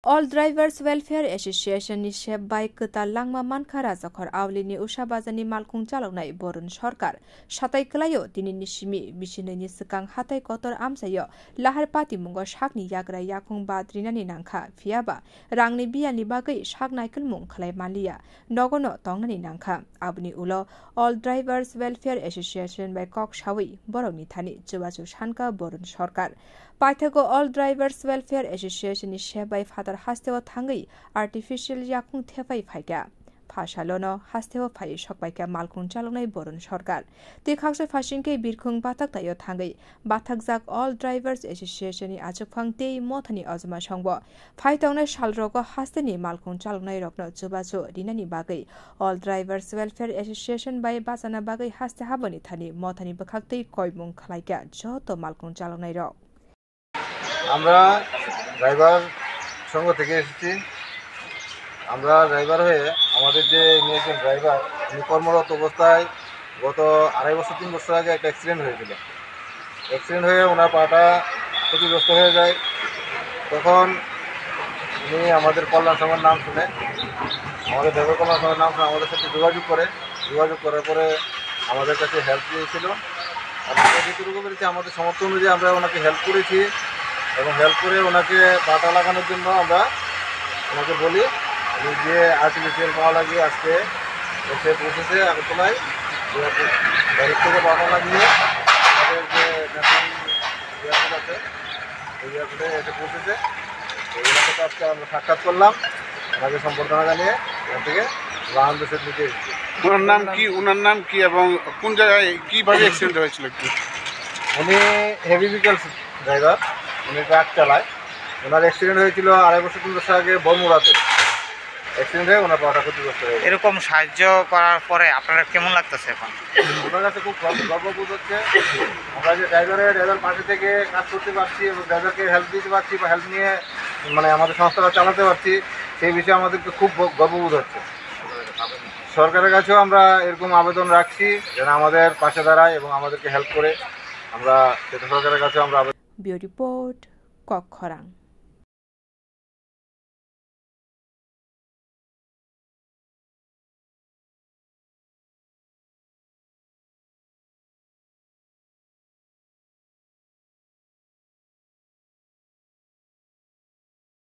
All Drivers Welfare Association ni Shep Bai Ketal Langma Manka Rajakor Awlini Ushabazani Malkung Chalongnai Borun Sorkar Satai Klayo Dini Nishimi Bishinani Sekang Hatai Kotor Amsayo Lahar Pati Mungo Shakni Yagra Yakung Badrinani Nangka Fiaba Rangni Biani Bagai Shaknaikal Mung Klai Malia Nogono Tongnani Nangka Abni Ulo All Drivers Welfare Association by Kok Shawi Boroni Thani Juwachu Shanka Borun Sorkar Paithago All Drivers Welfare Association ni Shebai Father Hasteo Tangi Artificial Yakung Thefai Phaika Phashalono Hasteo Phai Shokbaika Malkung Chalongnai Borun Sorkar Tikhakse Phashingke Birkhung Batak Tayo Tangi Bathakjak All Drivers Association ni Achukphang Tei Mothani Azma Songbo Phaitongna Shalrogo Hasteni Malkung Chalongnai Rokno Jubachu Dinani Bagai All Drivers Welfare Association by Basana Bagai Haste Habani Thani Mothani Bakhakte Koimung Khlaika Joto Malkung Chalongnai Rok আমরা driver সংঘ থেকে এসেছি। আমরা driver হয়ে আমাদের যে একজন driver উনি কর্মরত অবস্থায় গত 2.5 বছর 3 বছর আগে একটা অ্যাক্সিডেন্ট হয়েছিল। অ্যাক্সিডেন্ট হয়ে ওনার পাটা ক্ষতিগ্রস্ত হয়ে যায়। তখন উনি আমাদের কল্যাণ সংঘের নাম শুনে আমাদের ড্রাইভার কল্যাণ সংঘের নাম শুনে আমাদের সাথে যোগাযোগ করার পরে আমাদের কাছে হেল্প চেয়েছিল। আমরা যেটুকু করেছি আমাদের সমর্থ অনুযায়ী আমরা ওনাকে হেল্প করেছি এবং হেল্প করে ওনাকে পাটা লাগানোর জন্য আমরা ওনাকে বলি উনি যে আর্টিফিশিয়াল পা লাগিয়ে আজকে এসে পৌঁছেছে আগরতলায় গাড়ির থেকে পাটা লাগিয়ে আমাদের যে ন্যাশনাল এয়ারপোর্ট আছে এই এয়ারপোর্টে এসে পৌঁছেছে। ওনার সাথে আজকে আমরা সাক্ষাৎ করলাম, ওনাকে সম্বর্ধনা জানিয়ে এখান থেকে বাংলাদেশের দিকে এসেছি। ওনার নাম কি এবং কোন জায়গায় কীভাবে অ্যাক্সিডেন্ট হয়েছিল কি? উনি হেভি ভেহিকলস ড্রাইভার, উনি ট্রাক চালায়। ওনার অ্যাক্সিডেন্ট হয়েছিল 2.5 বছর 3 বছর আগে বর্মুরাতে। অ্যাক্সিডেন্ট হয়ে ওনার পাটা ক্ষতিগ্রস্ত হয়েছে। এরকম সাহায্য করার পরে আপনার কেমন লাগতেছে এখন? ওনার কাছে খুব গর্ববোধ হচ্ছে। আমরা যে ড্রাইভার পাশে থেকে কাজ করতে পারছি এবং ড্রাইভারকে হেল্প দিতে পারছি বা হেল্প নিয়ে মানে আমাদের সংস্থাটা চালাতে পারছি, সেই বিষয়ে আমাদেরকে খুব গর্ববোধ হচ্ছে। সরকারের কাছেও আমরা এরকম আবেদন রাখছি যেন আমাদের পাশে দাঁড়ায় এবং আমাদেরকে হেল্প করে। আমরা সেটা সরকারের কাছেও আমরা Bio Report Kok Khorang